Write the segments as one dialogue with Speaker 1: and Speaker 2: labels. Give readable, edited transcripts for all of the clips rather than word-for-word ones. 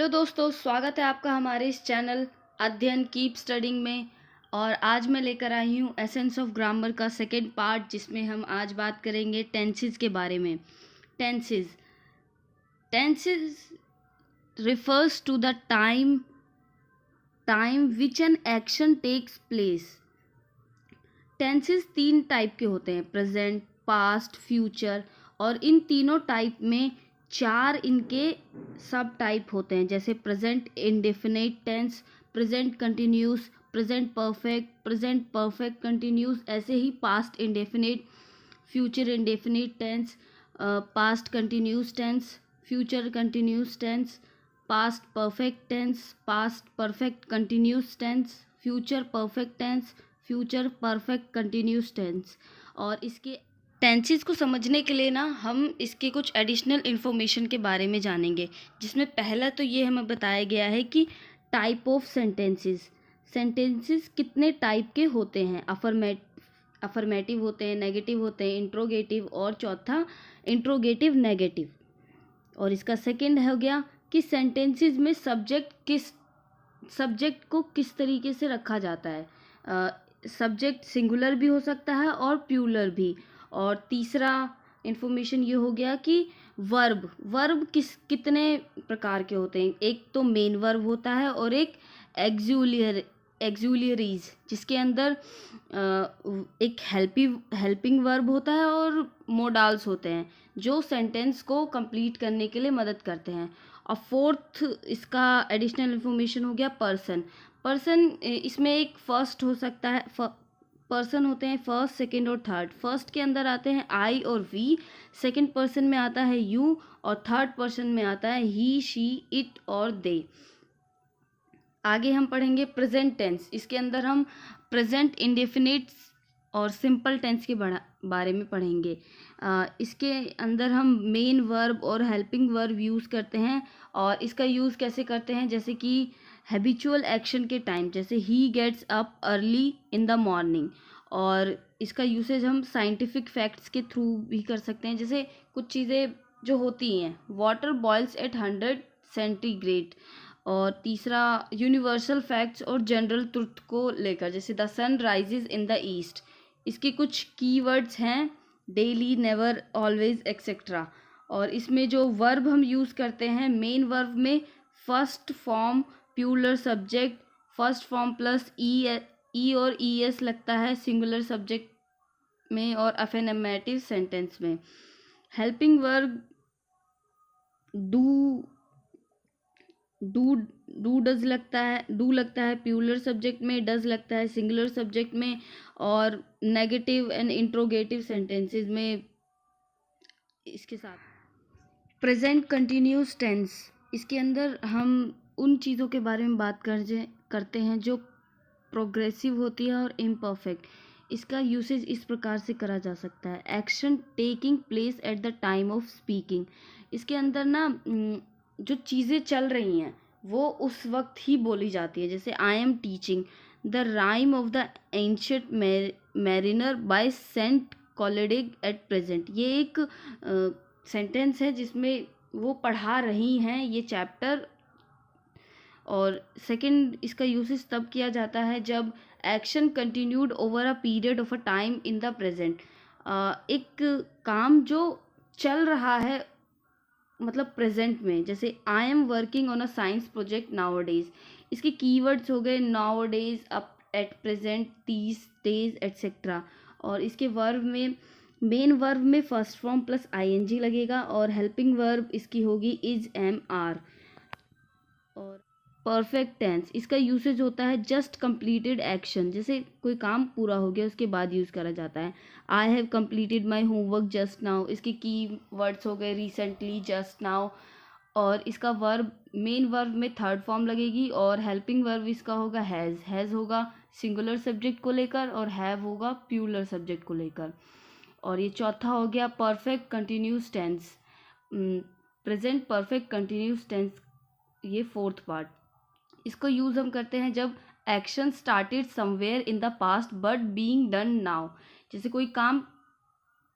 Speaker 1: दोस्तों, स्वागत है आपका हमारे इस चैनल अध्ययन कीप स्टडिंग में। और आज मैं लेकर आई हूँ एसेंस ऑफ ग्रामर का सेकेंड पार्ट, जिसमें हम आज बात करेंगे टेंसेस के बारे में। Tenses refers to the time which an action takes place। Tenses 3 type के होते हैं, प्रेजेंट, पास्ट, फ्यूचर। और इन तीनों टाइप में 4 इनके सब टाइप होते हैं, जैसे present indefinite tense, present continuous, present perfect continuous. ऐसे ही past indefinite, future indefinite tense, past continuous tense, future continuous tense, past perfect tense, past perfect continuous tense, future perfect tense, future perfect continuous tense. और इसके tenses को समझने के लिए ना हम इसके कुछ एडिशनल इन्फॉर्मेशन के बारे में जानेंगे, जिसमें पहला तो ये हमें बताया गया है कि टाइप ऑफ सेंटेंसेस कितने टाइप के होते हैं। अफर्मेटिव होते हैं, नेगेटिव होते हैं, इंट्रोगेटिव, और चौथा इंट्रोगेटिव नेगेटिव। और इसका सेकंड हो गया कि सेंटेंसेस में सब्जेक्ट को किस तरीके से रखा जाता है। सब्जेक्ट सिंगुलर भी हो सकता है और प्लूरल भी। और तीसरा इन्फॉर्मेशन ये हो गया कि वर्ब कितने प्रकार के होते हैं। एक तो मेन वर्ब होता है और एक एक्सुलियरीज, जिसके अंदर एक हेल्पिंग वर्ब होता है और मोडाल्स होते हैं, जो सेंटेंस को कंप्लीट करने के लिए मदद करते हैं। और फोर्थ इसका एडिशनल इन्फॉर्मेशन हो गया पर्सन। इसमें एक फर्स्ट हो सकता है, पर्सन होते हैं फर्स्ट, सेकंड और थर्ड। फर्स्ट के अंदर आते हैं आई और वी, सेकंड पर्सन में आता है यू, और थर्ड पर्सन में आता है ही, शी, इट और दे। आगे हम पढ़ेंगे प्रेजेंट टेंस। इसके अंदर हम प्रेजेंट इंडेफिनिट और सिंपल टेंस के बारे में पढ़ेंगे। इसके अंदर हम मेन वर्ब और हेल्पिंग वर्ब यूज़ करते हैं। और इसका यूज़ कैसे करते हैं, जैसे कि हैबिचुअल एक्शन के टाइम, जैसे ही gets up early in the morning. और इसका यूसेज हम साइंटिफिक फैक्ट्स के थ्रू भी कर सकते हैं, जैसे कुछ चीज़ें जो होती हैं, वाटर बॉइल्स एट 100 सेंटीग्रेड। और तीसरा यूनिवर्सल फैक्ट्स और जनरल ट्रुथ को लेकर, जैसे the sun rises in the east. इसके कुछ कीवर्ड्स हैं, डेली, नेवर, ऑलवेज, एक्सेट्रा। और इसमें जो वर्ब हम यूज़ करते हैं, मेन वर्ब में first form plural subject, first form plus e और ईएस लगता है सिंगुलर सब्जेक्ट में और अफर्मेटिव सेंटेंस में। हेल्पिंग वर्ब डू लगता है प्लूरल सब्जेक्ट में, डज लगता है सिंगुलर सब्जेक्ट में, और नेगेटिव एंड इंट्रोगेटिव सेंटेंसेस में। इसके साथ प्रेजेंट कंटिन्यूस टेंस, इसके अंदर हम उन चीज़ों के बारे में बात करते हैं जो प्रोग्रेसिव होती है और इम्परफेक्ट। इसका यूसेज इस प्रकार से करा जा सकता है, action taking place at the time of speaking. इसके अंदर ना जो चीज़ें चल रही हैं वो उस वक्त ही बोली जाती है, जैसे I am teaching the Rime of the Ancient Mariner by saint Coleridge at present. ये एक सेंटेंस है जिसमें वो पढ़ा रही हैं ये चैप्टर। और सेकंड इसका यूसेज तब किया जाता है जब action continued over a period of a time in the present. एक काम जो चल रहा है मतलब प्रेजेंट में, जैसे I am working on a science project now days. इसके कीवर्ड्स हो गए now days, up, at present, these days, etcetera. और इसके वर्ब में मेन वर्ब में फर्स्ट फॉर्म प्लस आईएनजी लगेगा, और हेल्पिंग वर्ब इसकी होगी इज, एम, आर। और परफेक्ट टेंस, इसका यूसेज होता है जस्ट कंप्लीटेड एक्शन, जैसे कोई काम पूरा हो गया उसके बाद यूज़ करा जाता है। I have completed my homework just now. इसके की वर्ड्स हो गए रिसेंटली, जस्ट नाउ। और इसका वर्ब मेन वर्ब में थर्ड फॉर्म लगेगी, और हेल्पिंग वर्ब इसका होगा हैज़ होगा सिंगुलर सब्जेक्ट को लेकर, और हैव होगा प्लूरल सब्जेक्ट को लेकर। और ये चौथा हो गया perfect continuous tense, present perfect continuous tense, ये फोर्थ पार्ट। इसको यूज़ हम करते हैं जब action started somewhere in the past but being done now. जैसे कोई काम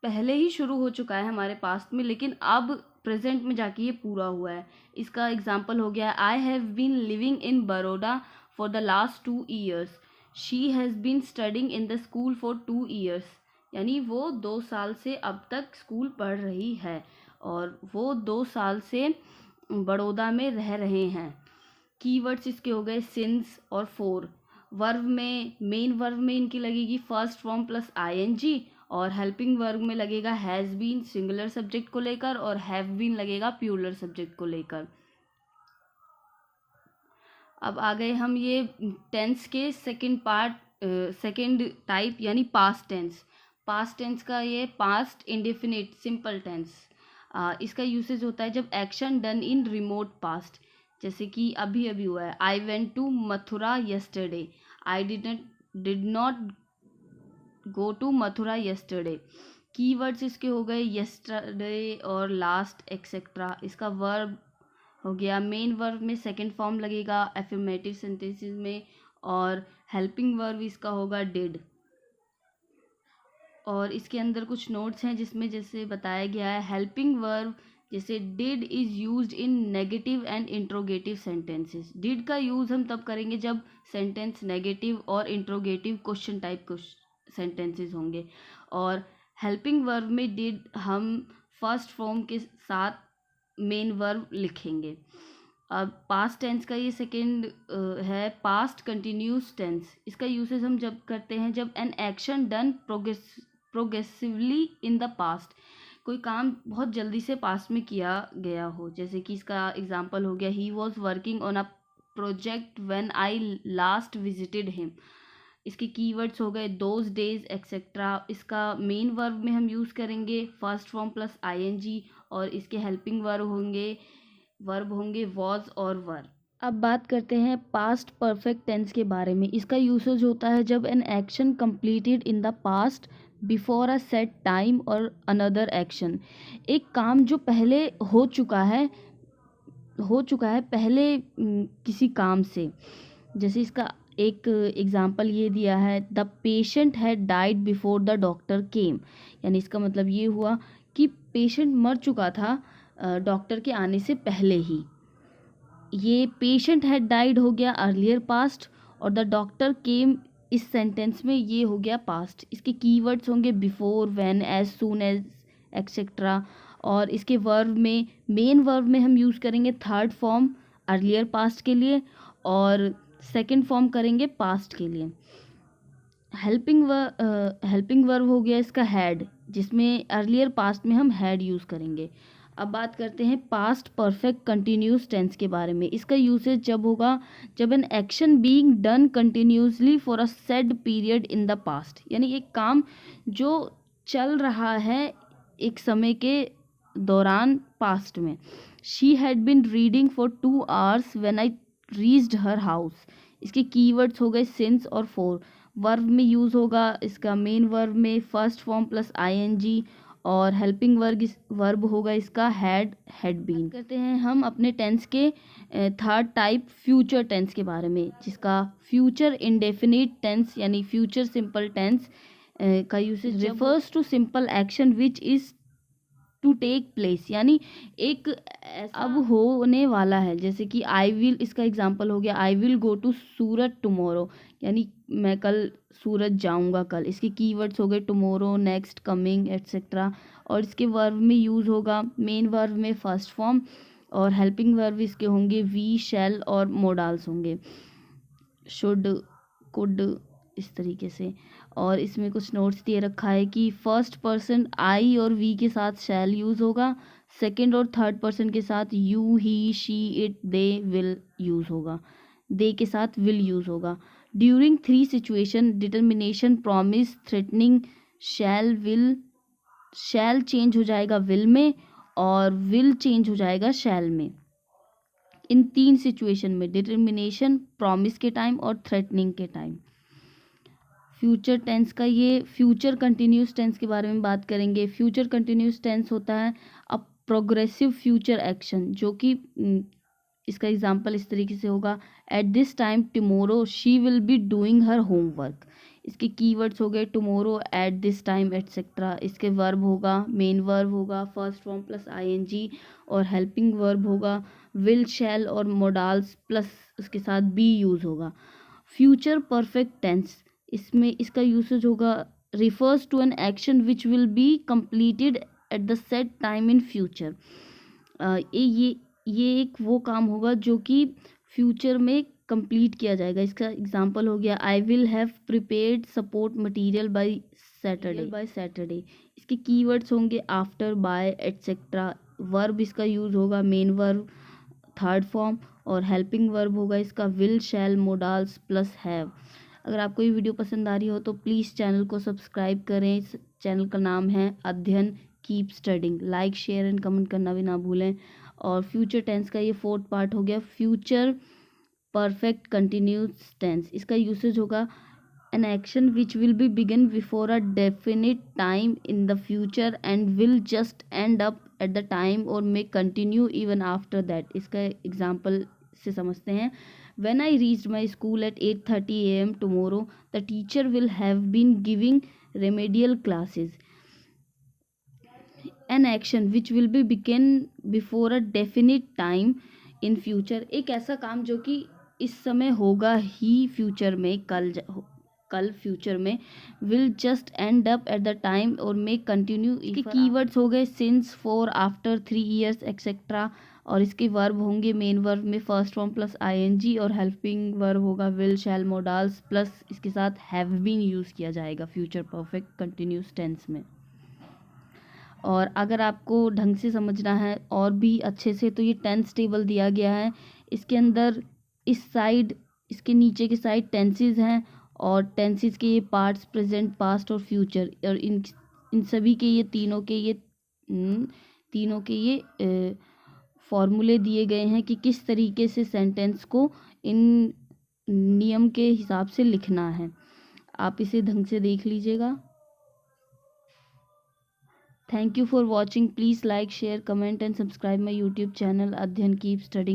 Speaker 1: पहले ही शुरू हो चुका है हमारे पास्ट में, लेकिन अब प्रेजेंट में जाके ये पूरा हुआ है। इसका एग्जाम्पल हो गया, I have been living in Baroda for the last 2 years। She has been studying in the school for 2 years। यानी वो 2 साल से अब तक स्कूल पढ़ रही है और वो 2 साल से बड़ौदा में रह रहे हैं। कीवर्ड्स इसके हो गए सिंस और फॉर। वर्ब में, मेन वर्ब में इनकी लगेगी फर्स्ट फॉर्म प्लस आईएनजी, और हेल्पिंग वर्ब में लगेगा हैज़ बीन सिंगुलर सब्जेक्ट को लेकर, और हैव बीन लगेगा प्लूरल सब्जेक्ट को लेकर। अब आ गए हम ये टेंस के सेकंड टाइप यानी पास्ट टेंस। पास्ट टेंस का ये पास्ट इंडेफिनिट सिंपल टेंस। इसका यूसेज होता है जब action done in remote past, जैसे कि अभी अभी हुआ है, I went to Mathura yesterday. I did not go to Mathura yesterday. Keywords इसके हो गए यस्टरडे और लास्ट एक्सेट्रा। इसका वर्ब हो गया, मेन वर्ब में सेकंड फॉर्म लगेगा एफर्मेटिव सेंटेंसेस में, और हेल्पिंग वर्ब इसका होगा डिड। और इसके अंदर कुछ नोट्स हैं जिसमें जैसे बताया गया है, हेल्पिंग वर्ब जैसे did is used in negative and interrogative sentences. Did का यूज़ हम तब करेंगे जब सेंटेंस नेगेटिव और इंट्रोगेटिव क्वेश्चन टाइप सेंटेंसेस होंगे। और हेल्पिंग वर्ब में डिड हम फर्स्ट फॉर्म के साथ मेन वर्ब लिखेंगे। अब पास्ट टेंस का ये सेकंड है पास्ट कंटिन्यूस टेंस। इसका यूसेज हम जब करते हैं जब an action done progressively in the past. कोई काम बहुत जल्दी से पास्ट में किया गया हो, जैसे कि इसका एग्जांपल हो गया, he was working on a project when I last visited him. इसके कीवर्ड्स हो गए दोज डेज एक्सेट्रा। इसका मेन वर्ब में हम यूज़ करेंगे फर्स्ट फॉर्म प्लस आईएनजी, और इसके हेल्पिंग वर्ब होंगे वॉज और वर। अब बात करते हैं पास्ट परफेक्ट टेंस के बारे में। इसका यूसेज होता है जब an action completed in the past before a set time और अनदर एक्शन। एक काम जो पहले हो चुका है पहले किसी काम से। जैसे इसका एक एग्जाम्पल ये दिया है, the patient had died before the doctor केम। यानी इसका मतलब ये हुआ कि पेशेंट मर चुका था डॉक्टर के आने से पहले ही। ये पेशेंट हैड डाइड हो गया अर्लियर पास्ट, और द डॉक्टर केम इस सेंटेंस में ये हो गया पास्ट। इसके कीवर्ड्स होंगे before, when, as soon as etcetera. और इसके वर्ब में, मेन वर्ब में हम यूज़ करेंगे थर्ड फॉर्म अर्लियर पास्ट के लिए, और सेकंड फॉर्म करेंगे पास्ट के लिए। हेल्पिंग वर्ब हो गया इसका हैड, जिसमें अर्लियर पास्ट में हम हैड यूज़ करेंगे। अब बात करते हैं पास्ट परफेक्ट कंटिन्यूस टेंस के बारे में। इसका यूसेज जब होगा जब an action being done continuously for a said period in the past. यानी एक काम जो चल रहा है एक समय के दौरान पास्ट में। She had been reading for 2 hours when I reached her house. इसके कीवर्ड्स हो गए सिंस और फॉर। वर्ब में यूज़ होगा इसका मेन वर्ब में फर्स्ट फॉर्म प्लस आईएनजी, और हेल्पिंग वर्ब होगा इसका हैड बीन। करते हैं हम अपने टेंस के थर्ड टाइप फ्यूचर टेंस के बारे में, जिसका फ्यूचर इंडेफिनिट टेंस यानी फ्यूचर सिंपल टेंस का usage refers to simple action which is to take place. यानी एक अब होने वाला है, जैसे कि आई विल, इसका एग्जाम्पल हो गया, I will go to Surat tomorrow. यानी मैं कल सूरत जाऊंगा कल। इसके कीवर्ड्स हो गए टुमारो, नेक्स्ट, कमिंग एट्सेट्रा। और इसके वर्ब में यूज़ होगा मेन वर्ब में फर्स्ट फॉर्म, और हेल्पिंग वर्ब इसके होंगे वी, शैल और मोडाल्स होंगे, शुड, कुड, इस तरीके से। और इसमें कुछ नोट्स दिए रखा है कि फर्स्ट पर्सन आई और वी के साथ शैल यूज़ होगा, सेकंड और थर्ड पर्सन के साथ you, he, she, it, they, will use होगा, दे के साथ विल यूज़ होगा। During 3 situation determination, promise, threatening, shall, will, shall change हो जाएगा विल में, और विल चेंज हो जाएगा शैल में। इन 3 सिचुएशन में, डिटर्मिनेशन, प्रॉमिस के टाइम और थ्रेटनिंग के टाइम। फ्यूचर टेंस का ये फ्यूचर कंटिन्यूस टेंस के बारे में बात करेंगे। फ्यूचर कंटिन्यूस टेंस होता है अब प्रोग्रेसिव फ्यूचर एक्शन, जो कि इसका एग्जांपल इस तरीके से होगा, at this time tomorrow she will be doing her homework. इसके कीवर्ड्स हो गए tomorrow, at this time, etcetera. इसके वर्ब होगा, मेन वर्ब होगा फर्स्ट फॉर्म प्लस आईएनजी, और हेल्पिंग वर्ब होगा विल, शैल और मोडाल्स प्लस उसके साथ बी यूज होगा। फ्यूचर परफेक्ट टेंस, इसमें इसका यूसेज होगा refers to an action which will be completed at the set time in future. ये एक वो काम होगा जो कि फ्यूचर में कंप्लीट किया जाएगा। इसका एग्जांपल हो गया I will have prepared support material by Saturday. इसके कीवर्ड्स होंगे आफ्टर, बाय, एटसेट्रा। वर्ब इसका यूज होगा मेन वर्ब थर्ड फॉर्म, और हेल्पिंग वर्ब होगा इसका will, shall, modals plus have. अगर आपको ये वीडियो पसंद आ रही हो तो प्लीज़ चैनल को सब्सक्राइब करें। इस चैनल का नाम है अध्ययन keep studying. Like, share and comment करना भी ना भूलें। और फ्यूचर टेंस का ये फोर्थ पार्ट हो गया फ्यूचर परफेक्ट कंटिन्यूस टेंस। इसका यूसेज होगा an action which will be begin before a definite time in the future and will just end up at the time or may continue even after that। इसका example से समझते हैं when I reached my school at 8:30 a.m. tomorrow the teacher will have been giving remedial classes। an action which will be begin before a definite time in future, एक ऐसा काम जो कि इस समय होगा ही फ्यूचर में, कल फ्यूचर में। Will just and up at the time और मे कंटिन्यू। इसके कीवर्ड्स हो गए since, for, after, 3 years etcetera. और इसके वर्ब होंगे मेन वर्ब में फर्स्ट फॉर्म प्लस आईएनजी, और हेल्पिंग वर्ब होगा विल, शैल, मोडाल्स प्लस इसके साथ हैव बीन यूज़ किया जाएगा फ्यूचर परफेक्ट कंटिन्यूस टेंस में। और अगर आपको ढंग से समझना है और भी अच्छे से तो ये टेंस टेबल दिया गया है। इसके अंदर इस साइड, इसके नीचे के साइड टेंसेस हैं, और टेंसेस के ये पार्ट्स प्रेजेंट, पास्ट और फ्यूचर, और इन सभी के ये तीनों के ये फॉर्मूले दिए गए हैं कि किस तरीके से सेंटेंस को इन नियम के हिसाब से लिखना है। आप इसे ढंग से देख लीजिएगा। Thank you for watching. Please like, share, comment and subscribe my YouTube channel Adhyan Keep Studying।